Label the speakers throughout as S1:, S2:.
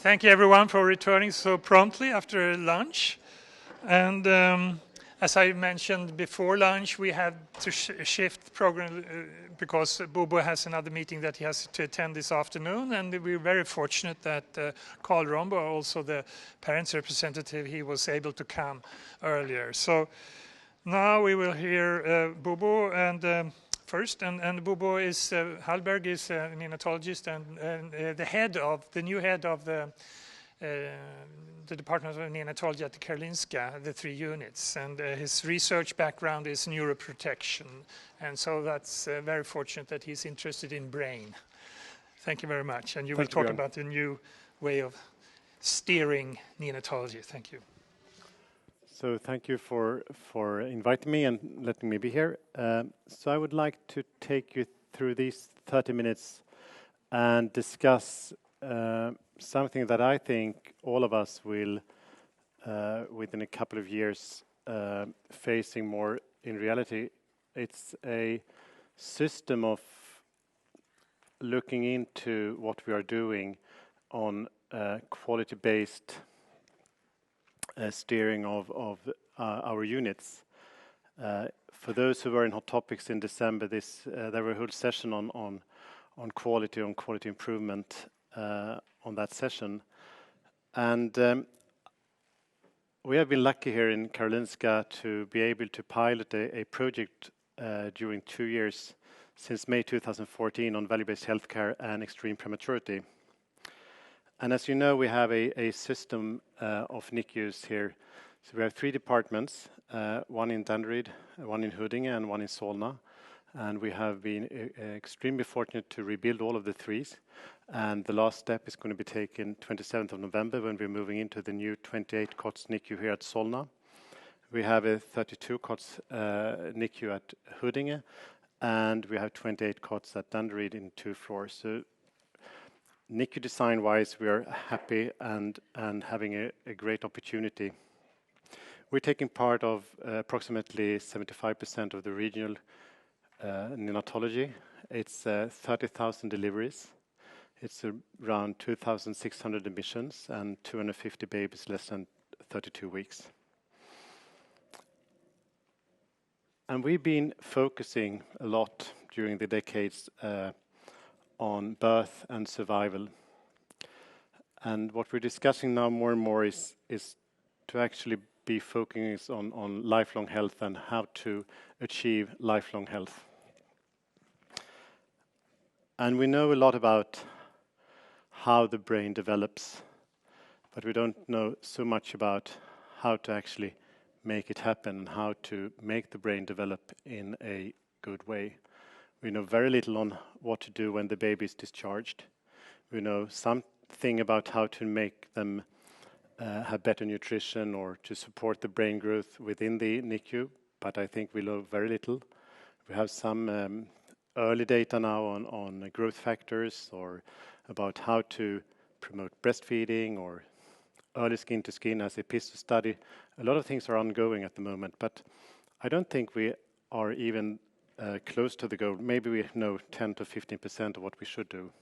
S1: Thank you everyone for returning so promptly after lunch. And as I mentioned before lunch, we had to shift program because Boubou has another meeting that he has to attend this afternoon. And we're very fortunate that Carl Rombo, also the parents representative, he was able to come earlier. So now we will hear Boubou and first, and Boubou Hallberg is a neonatologist and the new head of the Department of Neonatology at the Karolinska, the 3 units. And his research background is neuroprotection. And so that's very fortunate that he's interested in brain. Thank you very much. And you will talk about the new way of steering neonatology. Thank you.
S2: So thank you for inviting me and letting me be here. So I would like to take you through these 30 minutes and discuss something that I think all of us will, within a couple of years, facing more in reality. It's a system of looking into what we are doing on quality-based steering of our units. For those who were in Hot Topics in December, there were a whole session on quality improvement on that session. And we have been lucky here in Karolinska to be able to pilot a project during 2 years since May 2014 on value-based healthcare and extreme prematurity. And as you know, we have a system of NICUs here. So we have 3 departments, one in Danderyd, one in Huddinge, and one in Solna. And we have been extremely fortunate to rebuild all of the 3s. And the last step is going to be taken 27th of November when we're moving into the new 28 cots NICU here at Solna. We have a 32 cots NICU at Huddinge, and we have 28 cots at Danderyd in 2 floors. So NICU design-wise, we are happy and having a great opportunity. We're taking part of approximately 75% of the regional neonatology. It's 30,000 deliveries. It's around 2,600 admissions and 250 babies less than 32 weeks. And we've been focusing a lot during the decades on birth and survival. And what we're discussing now more and more is to actually be focusing on lifelong health and how to achieve lifelong health. And we know a lot about how the brain develops, but we don't know so much about how to actually make it happen, how to make the brain develop in a good way. We know very little on what to do when the baby is discharged. We know something about how to make them have better nutrition or to support the brain growth within the NICU, but I think we know very little. We have some early data now on growth factors or about how to promote breastfeeding or early skin to skin as a PISTO study. A lot of things are ongoing at the moment, but I don't think we are even close to the goal. Maybe we know 10 to 15% of what we should do.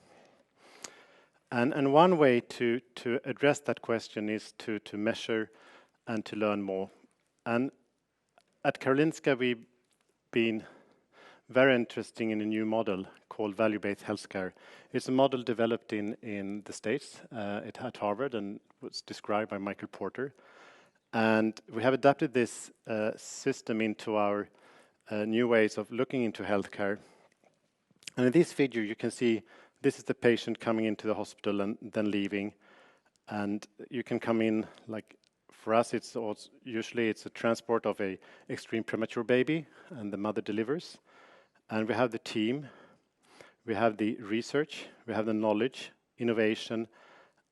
S2: And one way to address that question is to measure and to learn more. And at Karolinska, we've been very interested in a new model called value-based healthcare. It's a model developed in the States at Harvard and was described by Michael Porter. And we have adapted this system into our new ways of looking into healthcare. And in this figure, you can see this is the patient coming into the hospital and then leaving. And you can come in, like for us, usually it's a transport of a extreme premature baby, and the mother delivers. And we have the team, we have the research, we have the knowledge, innovation,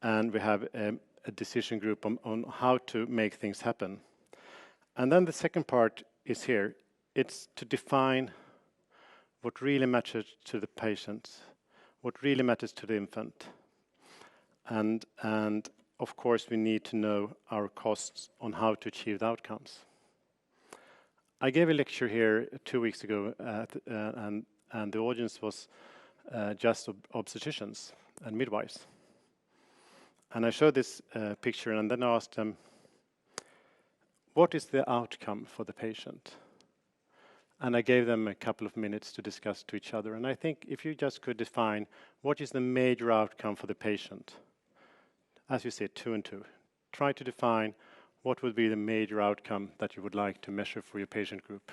S2: and we have a decision group on how to make things happen. And then the second part is here. It's to define what really matters to the patient, what really matters to the infant. And of course, we need to know our costs on how to achieve the outcomes. I gave a lecture here 2 weeks ago, and the audience was just obstetricians and midwives. And I showed this picture and then I asked them, what is the outcome for the patient? And I gave them a couple of minutes to discuss to each other. And I think if you just could define what is the major outcome for the patient, as you said, 2 and 2, try to define what would be the major outcome that you would like to measure for your patient group.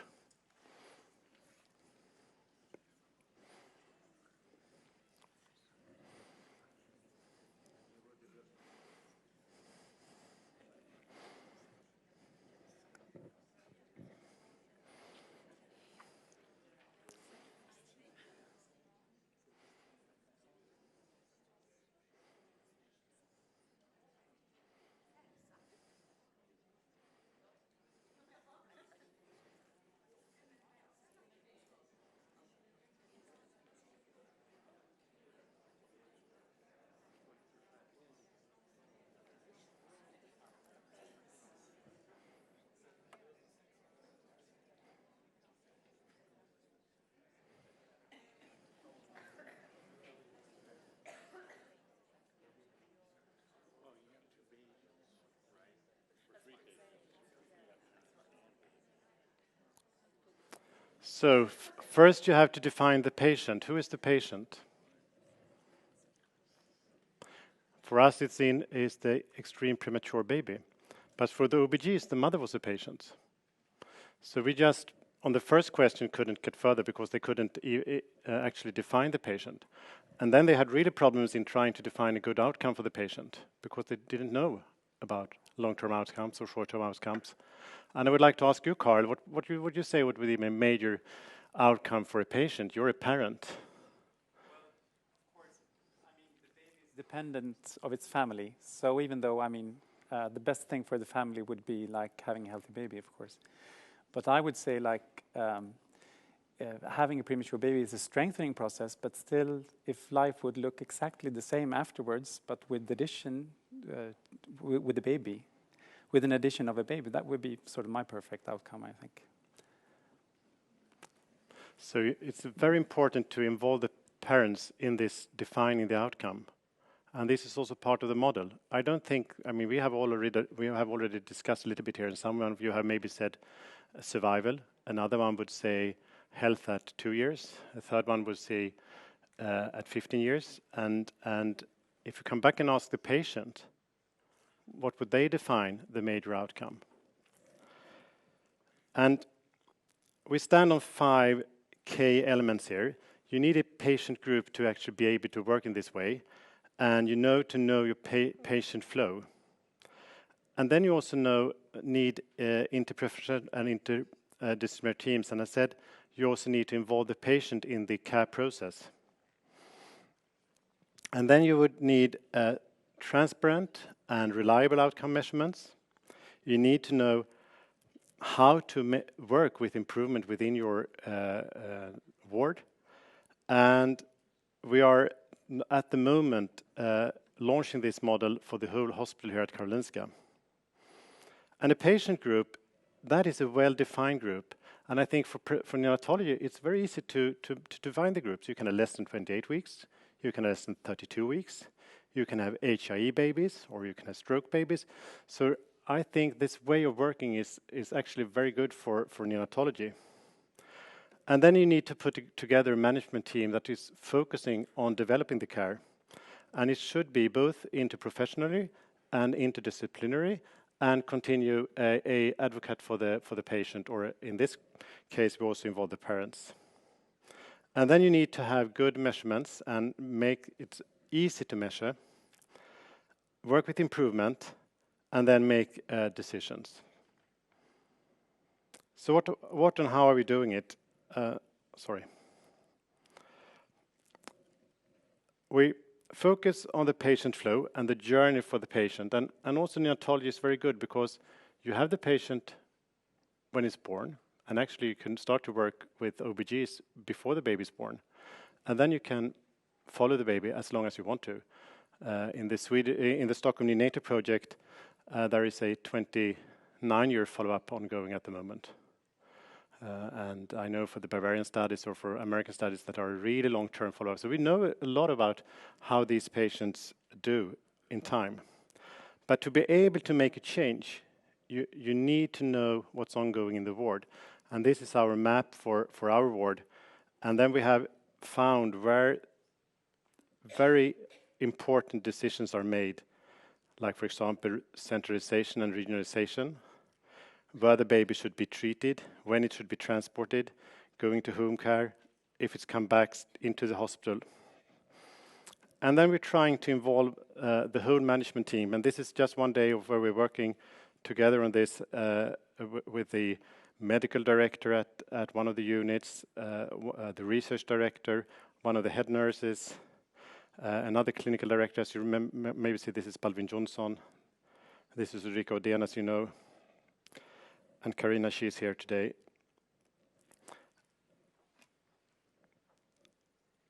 S2: So first you have to define the patient. Who is the patient? For us is the extreme premature baby. But for the OBGs, the mother was a patient. So we just, on the first question, couldn't get further because they couldn't actually define the patient. And then they had really problems in trying to define a good outcome for the patient because they didn't know about long-term outcomes or short-term outcomes. And I would like to ask you, Carl, what would you say would be the major outcome for a patient? You're a parent.
S3: Well, of course, I mean, the baby is dependent of its family. So even though, I mean, the best thing for the family would be like having a healthy baby, of course. But I would say like having a premature baby is a strengthening process, but still, if life would look exactly the same afterwards, but with addition, with the baby, with an addition of a baby, that would be sort of my perfect outcome, I think.
S2: So it's very important to involve the parents in this defining the outcome. And this is also part of the model. I don't think, I mean, we have already discussed a little bit here, and some of you have maybe said survival. Another one would say health at 2 years. A third one would say at 15 years. And if you come back and ask the patient, what would they define the major outcome? And we stand on 5 key elements here. You need a patient group to actually be able to work in this way, and you know your patient flow. And then you also need interprofessional and interdisciplinary teams. And I said you also need to involve the patient in the care process. And then you would need transparent and reliable outcome measurements. You need to know how to work with improvement within your ward. And we are at the moment launching this model for the whole hospital here at Karolinska. And a patient group, that is a well-defined group. And I think for neonatology, it's very easy to define the groups. You can have less than 28 weeks. You can have less than 32 weeks. You can have HIE babies, or you can have stroke babies. So I think this way of working is actually very good for neonatology. And then you need to put together a management team that is focusing on developing the care. And it should be both interprofessionally and interdisciplinary, and continue a advocate for the patient, or in this case, we also involve the parents. And then you need to have good measurements and make it easy to measure, work with improvement, and then make decisions. So what and how are we doing it? We focus on the patient flow and the journey for the patient. And also neonatology is very good because you have the patient when it's born, and actually you can start to work with OBGs before the baby is born. And then you can follow the baby as long as you want to. In the Stockholm Neonatal project, there is a 29-year follow-up ongoing at the moment. And I know for the Bavarian studies or for American studies that are really long-term follow-up. So we know a lot about how these patients do in time. But to be able to make a change, you need to know what's ongoing in the ward. And this is our map for our ward. And then we have found where very important decisions are made, like, for example, centralization and regionalization, where the baby should be treated, when it should be transported, going to home care, if it's come back into the hospital. And then we're trying to involve the whole management team. And this is just one day of where we're working together on this with the medical director at one of the units, the research director, one of the head nurses, another clinical director. As you maybe see, this is Balvin Johnson. This is Ulrika Odén, as you know. And Karina, she's here today.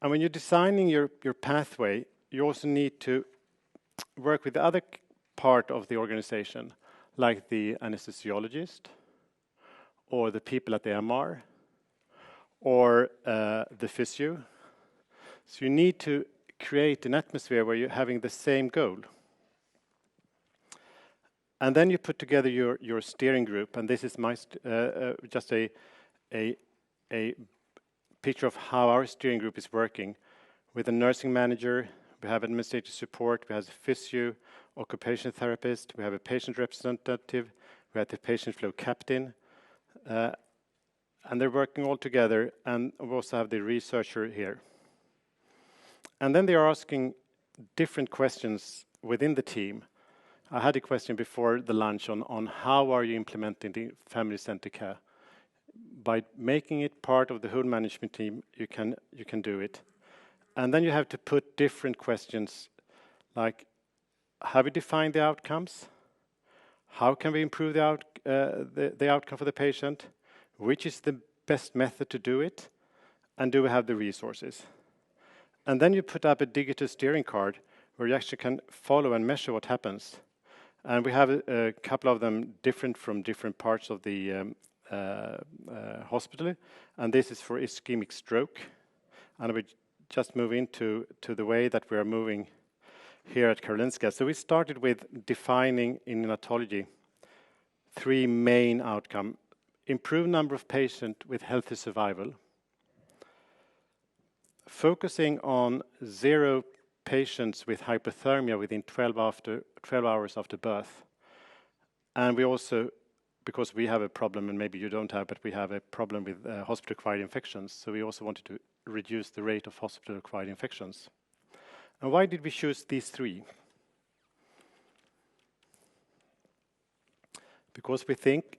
S2: And when you're designing your pathway, you also need to work with the other part of the organization, like the anesthesiologist, or the people at the MR, or the physio. So you need to create an atmosphere where you're having the same goal. And then you put together your steering group, and this is my just a picture of how our steering group is working. With a nursing manager, we have administrative support, we have a physio, occupational therapist, we have a patient representative, we have the patient flow captain, and they're working all together, and we also have the researcher here. And then they are asking different questions within the team. I had a question before the lunch on how are you implementing the family-centered care. By making it part of the whole management team, you can do it. And then you have to put different questions, like, have we defined the outcomes? How can we improve the outcome for the patient? Which is the best method to do it? And do we have the resources? And then you put up a digital steering card where you actually can follow and measure what happens. And we have a couple of them different from different parts of the hospital. And this is for ischemic stroke. And we just move into the way that we are moving here at Karolinska. So we started with defining in neonatology 3 main outcomes. Improved number of patients with healthy survival. Focusing on 0 patients with hypothermia within 12 hours after birth. And we also, because we have a problem, and maybe you don't have, but we have a problem with hospital-acquired infections. So we also wanted to reduce the rate of hospital-acquired infections. And why did we choose these 3? Because we think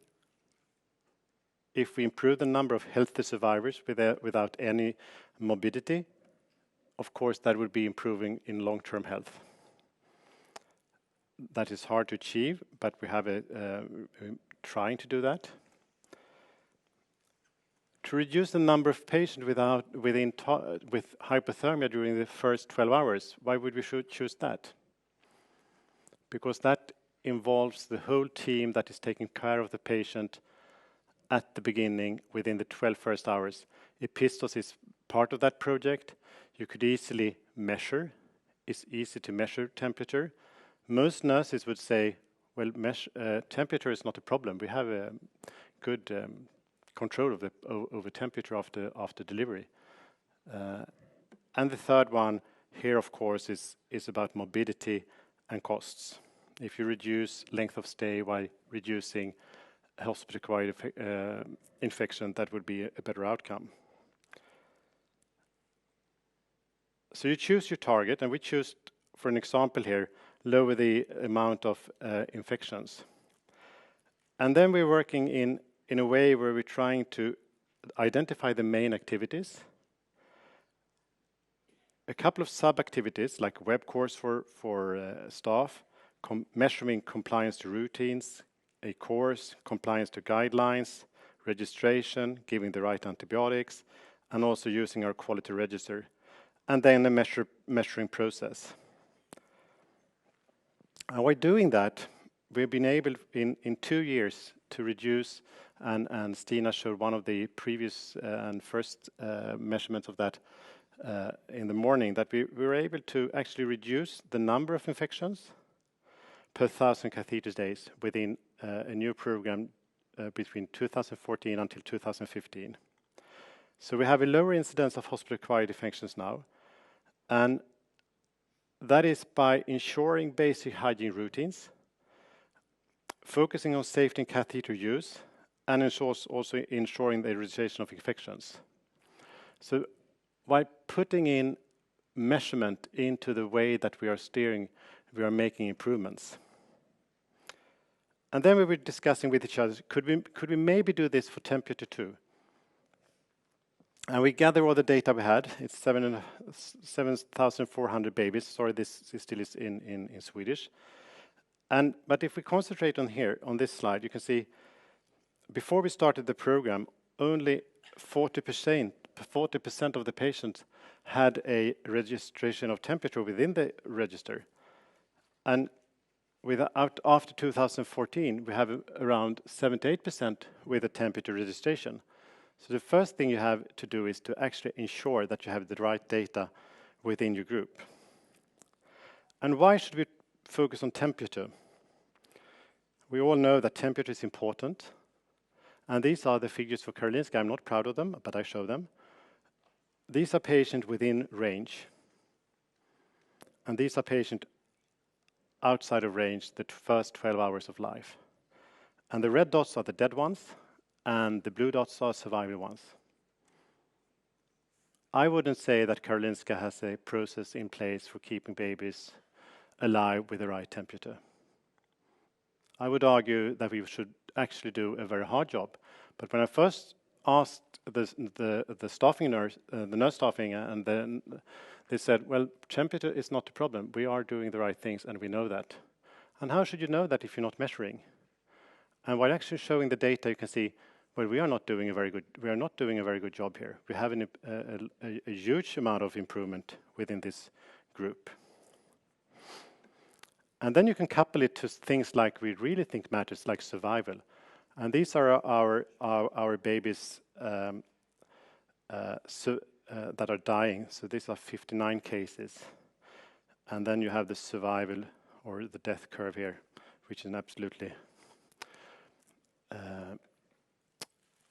S2: if we improve the number of healthy survivors without any morbidity, of course that would be improving in long-term health. That is hard to achieve, but we have trying to do that. To reduce the number of patients with hypothermia during the first 12 hours, why would we choose that? Because that involves the whole team that is taking care of the patient at the beginning within the 12 first hours. Epistos is part of that project. You could easily measure. It's easy to measure temperature. Most nurses would say, well, temperature is not a problem. We have a good control over temperature after delivery. And the third one here, of course, is about morbidity and costs. If you reduce length of stay while reducing hospital-acquired infection, that would be a better outcome. So you choose your target, and we choose, for an example here, lower the amount of infections. And then we're working in a way where we're trying to identify the main activities, a couple of sub-activities like web course for staff, measuring compliance to routines, a course, compliance to guidelines, registration, giving the right antibiotics, and also using our quality register, and then a measuring process. And by doing that, we've been able in 2 years to reduce, and Stina showed one of the previous and first measurements of that, in the morning, that we were able to actually reduce the number of infections per 1,000 catheter days within a new program between 2014 until 2015. So we have a lower incidence of hospital-acquired infections now, and that is by ensuring basic hygiene routines, focusing on safety and catheter use, and also ensuring the eradication of infections. So by putting in measurement into the way that we are steering, we are making improvements. And then we were discussing with each other, could we maybe do this for temperature too? And we gather all the data we had. It's 7,400 babies. Sorry, this still is in Swedish. But if we concentrate on here, on this slide, you can see before we started the program, only 40% of the patients had a registration of temperature within the register. And after 2014, we have around 78% with a temperature registration. So the first thing you have to do is to actually ensure that you have the right data within your group. And why should we focus on temperature? We all know that temperature is important. And these are the figures for Karolinska. I'm not proud of them, but I show them. These are patients within range. And these are patients outside of range the first 12 hours of life. And the red dots are the dead ones, and the blue dots are survival ones. I wouldn't say that Karolinska has a process in place for keeping babies alive with the right temperature. I would argue that we should actually do a very hard job. But when I first asked the staffing nurse, the nurse staffing, and then they said, well, temperature is not a problem. We are doing the right things, and we know that. And how should you know that if you're not measuring? And while actually showing the data, you can see, well, we are not doing a very good job here. We have a huge amount of improvement within this group. And then you can couple it to things like we really think matters, like survival. And these are our babies that are dying. So these are 59 cases. And then you have the survival or the death curve here, which is an absolutely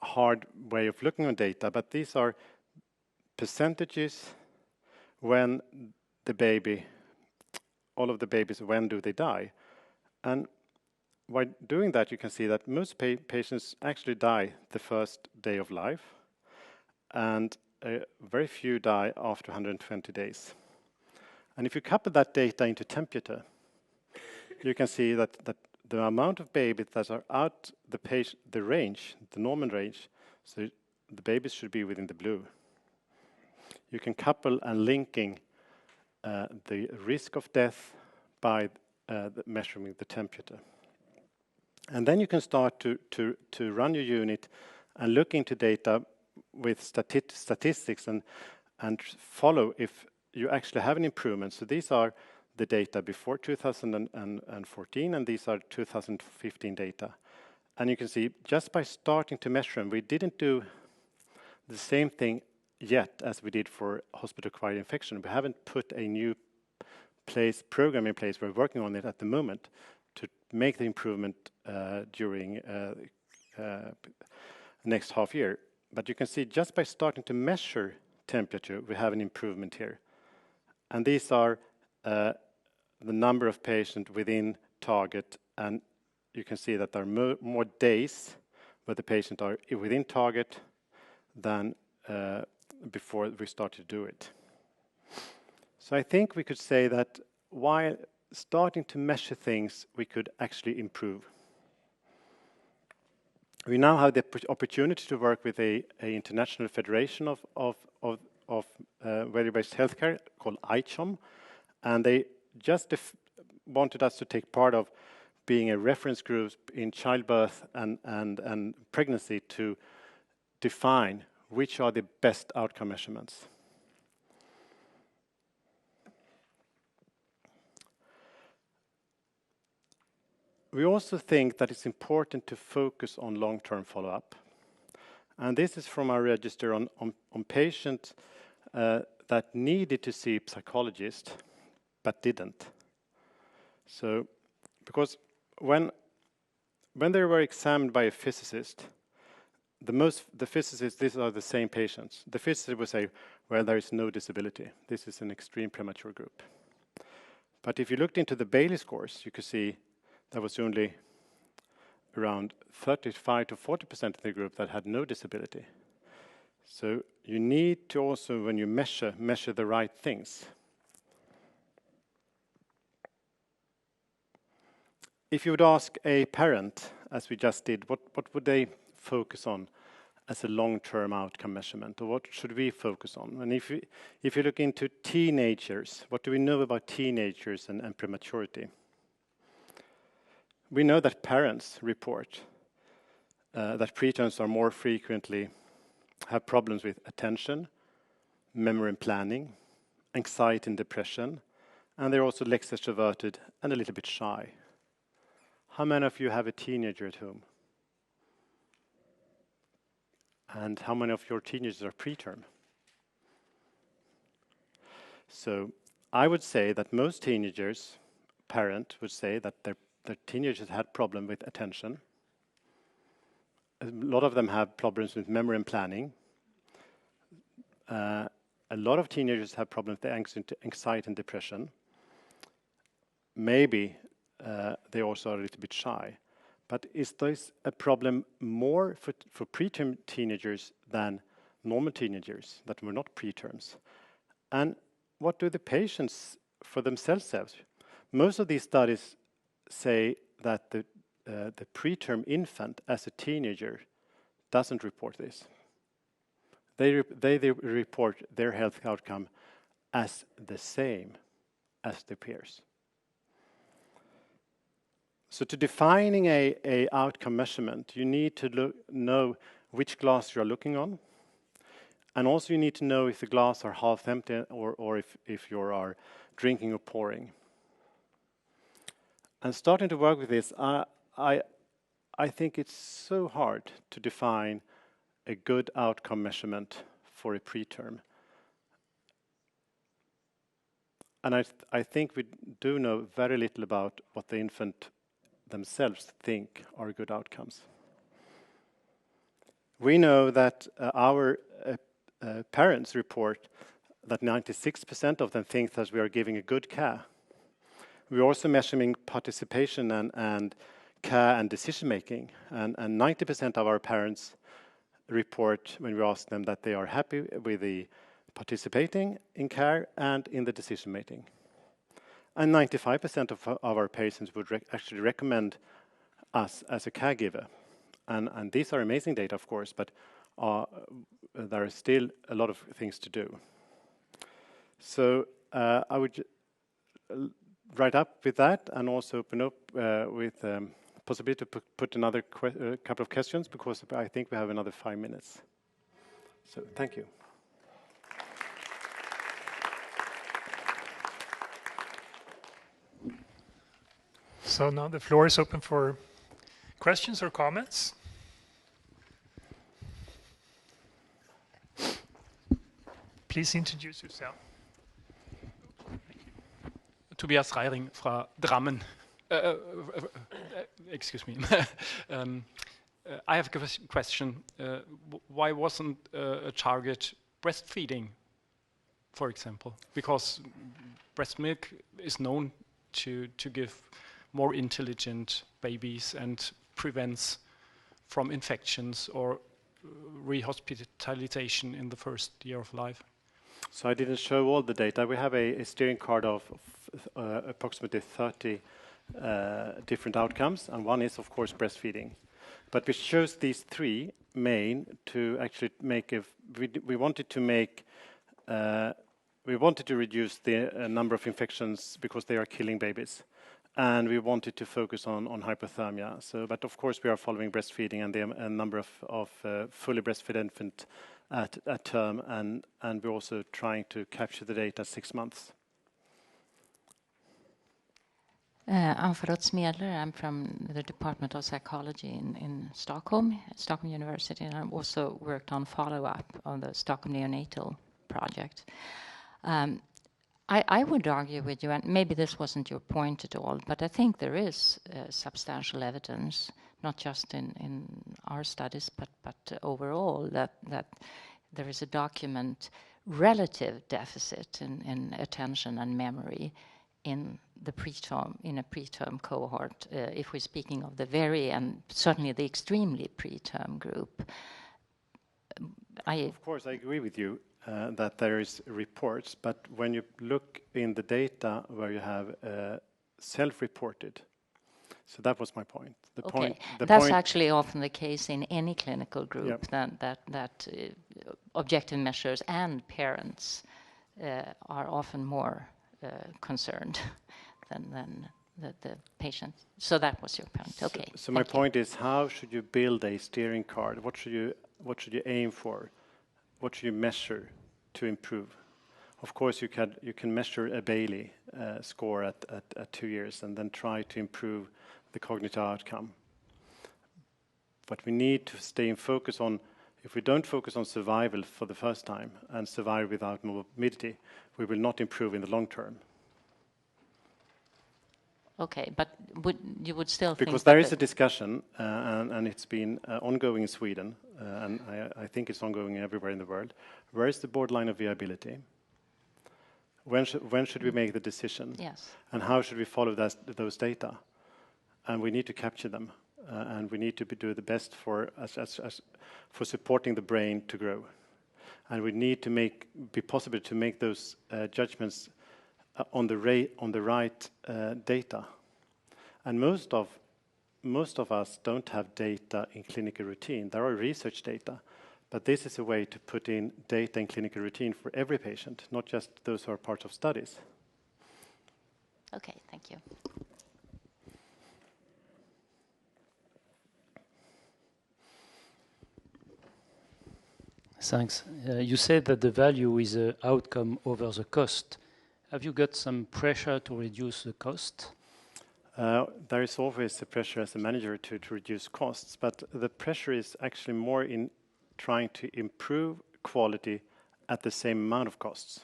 S2: hard way of looking on data. But these are percentages when the baby, all of the babies, when do they die? And by doing that, you can see that most patients actually die the first day of life, and very few die after 120 days. And if you couple that data into temperature, you can see that the amount of babies that are out the range, the normal range, so the babies should be within the blue. You can couple and linking the risk of death by measuring the temperature. And then you can start to run your unit and look into data with statistics and follow if you actually have an improvement. So these are the data before 2014, and these are 2015 data. And you can see just by starting to measure them, we didn't do the same thing yet as we did for hospital-acquired infection. We haven't put a new program in place. We're working on it at the moment to make the improvement during next half year. But you can see just by starting to measure temperature, we have an improvement here. And these are the number of patients within target, and you can see that there are more days where the patients are within target than before we started to do it. So I think we could say that while starting to measure things, we could actually improve. We now have the opportunity to work with a international federation of value-based healthcare called ICHOM, and they just wanted us to take part of being a reference group in childbirth and pregnancy to define which are the best outcome measurements. We also think that it's important to focus on long-term follow-up. And this is from our register on patients that that needed to see a psychologist but didn't. So, because when they were examined by a physicist, the physicists, these are the same patients. The physicist would say, well, there is no disability. This is an extreme premature group. But if you looked into the Bailey scores, you could see there was only around 35 to 40% of the group that had no disability. So you need to also, when you measure the right things. If you would ask a parent, as we just did, what would they focus on as a long-term outcome measurement, or what should we focus on? And if you look into teenagers, what do we know about teenagers and prematurity? We know that parents report that preterms are more frequently have problems with attention, memory and planning, anxiety and depression, and they're also less extroverted and a little bit shy. How many of you have a teenager at home? And how many of your teenagers are preterm? So I would say that most teenagers, parents would say that their teenagers had problem with attention. A lot of them have problems with memory and planning. A lot of teenagers have problems with anxiety and depression. Maybe they also are a little bit shy. But is this a problem more for preterm teenagers than normal teenagers that were not preterms? And what do the patients for themselves have? Most of these studies say that the preterm infant as a teenager doesn't report this. They report their health outcome as the same as their peers. So to defining a outcome measurement, you need to know which glass you're looking on. And also you need to know if the glass are half empty or if you are drinking or pouring. And starting to work with this, I think it's so hard to define a good outcome measurement for a preterm. And I think we do know very little about what the infant themselves think are good outcomes. We know that our parents report that 96% of them think that we are giving a good care. We're also measuring participation and care and decision making. And 90% of our parents report when we ask them that they are happy with the participating in care and in the decision making. And 95% of our patients would actually recommend us as a caregiver. And these are amazing data, of course, but there are still a lot of things to do. So I would write up with that and also open up with possibility to put another couple of questions, because I think we have another 5 minutes. So thank you.
S1: So now the floor is open for questions or comments. Please introduce yourself.
S4: Tobias Reiring fra Drammen. Excuse me. I have a question. Why wasn't a target breastfeeding, for example? Because breast milk is known to give more intelligent babies and prevents from infections or rehospitalization in the first year of life.
S2: So I didn't show all the data. We have a steering card of approximately 30 different outcomes, and one is, of course, breastfeeding. But we chose these three main to actually make a. We wanted to make. We wanted to reduce the number of infections because they are killing babies, and we wanted to focus on hypothermia. So, but of course, we are following breastfeeding and the number of fully breastfed infant at term, and we're also trying to capture the data 6 months.
S5: Ann-Charlotte Smedler, I'm from the Department of Psychology in Stockholm University, and I've also worked on follow-up on the Stockholm Neonatal project. I would argue with you, and maybe this wasn't your point at all, but I think there is substantial evidence, not just in our studies, but overall, that there is a document relative deficit in attention and memory in the preterm, in a preterm cohort, if we're speaking of the very and certainly the extremely preterm group.
S2: Of course, I agree with you that there is reports, but when you look in the data where you have self-reported, so that was my point.
S5: That's actually often the case in any clinical group, that objective measures and parents are often more concerned than the patient. So that was your point. Okay.
S2: So my point is, how should you build a steering card? What should you aim for? What should you measure to improve? Of course, you can measure a Bailey score at 2 years and then try to improve the cognitive outcome. But we need to stay in focus on, if we don't focus on survival for the first time and survive without morbidity, we will not improve in the long term.
S5: Okay, but you would still think...
S2: Because there is a discussion, and it's been ongoing in Sweden, and I think it's ongoing everywhere in the world. Where is the borderline of viability? When should we make the decision?
S5: Yes.
S2: And how should we follow those data? And we need to capture them, and we need to do the best for supporting the brain to grow. And we need to be possible to make those judgments on the right data. And most of us don't have data in clinical routine. There are research data, but this is a way to put in data in clinical routine for every patient, not just those who are part of studies.
S5: Okay, thank you.
S6: Thanks. You said that the value is the outcome over the cost. Have you got some pressure to reduce the cost?
S2: There is always a pressure as a manager to reduce costs, but the pressure is actually more in trying to improve quality at the same amount of costs,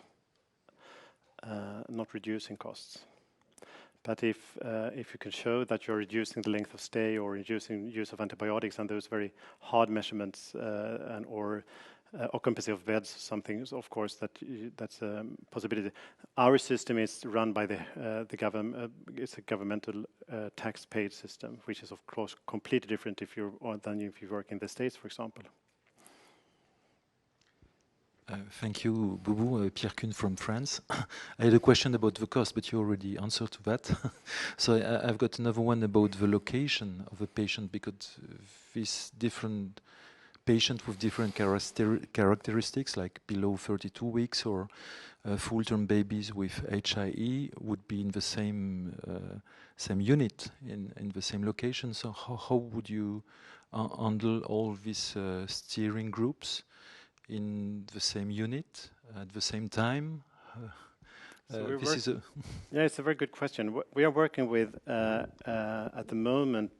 S2: not reducing costs. But if you can show that you're reducing the length of stay or reducing use of antibiotics and those very hard measurements or occupancy of beds, something, of course, that's a possibility. Our system is run by the government. It's a governmental tax-paid system, which is of course completely different than if you work in the States, for example.
S7: Thank you, Boubou. Pierre Kuhn from France. I had a question about the cost, but you already answered to that. So I've got another one about the location of a patient, because this different patient with different characteristics, like below 32 weeks or full-term babies with HIE, would be in the same unit, in the same location. So how would you handle all these steering groups in the same unit at the same time?
S2: Yeah, it's a very good question. We are working with at the moment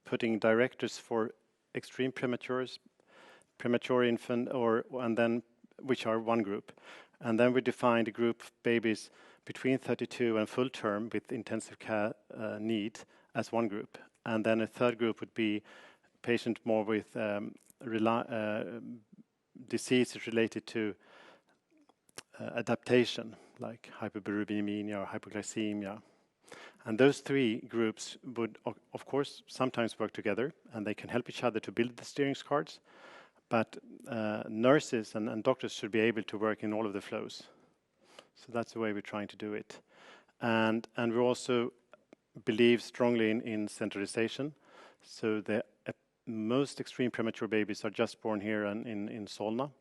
S2: putting directors for extreme premature infant, and then which are one group, and then we defined a group of babies between 32 and full term with intensive care need as one group, and then a third group would be patient more with diseases related to adaptation, like hyperbilirubinemia or hypoglycemia. And those three groups would, of course, sometimes work together, and they can help each other to build the steering cards. But nurses and doctors should be able to work in all of the flows. So that's the way we're trying to do it. And we also believe strongly in centralization. So the most extreme premature babies are just born here in Solna.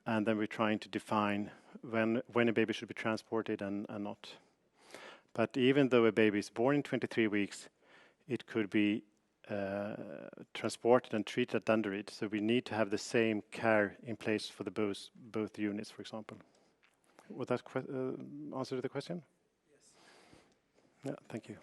S2: And then we're trying to define when a baby should be transported and not. But even though a baby is born in 23 weeks, it could be transported and treated at Danderyd. So we need to have the same care in place for both units, for example. Would that answer the question? Yes. Yeah, thank you.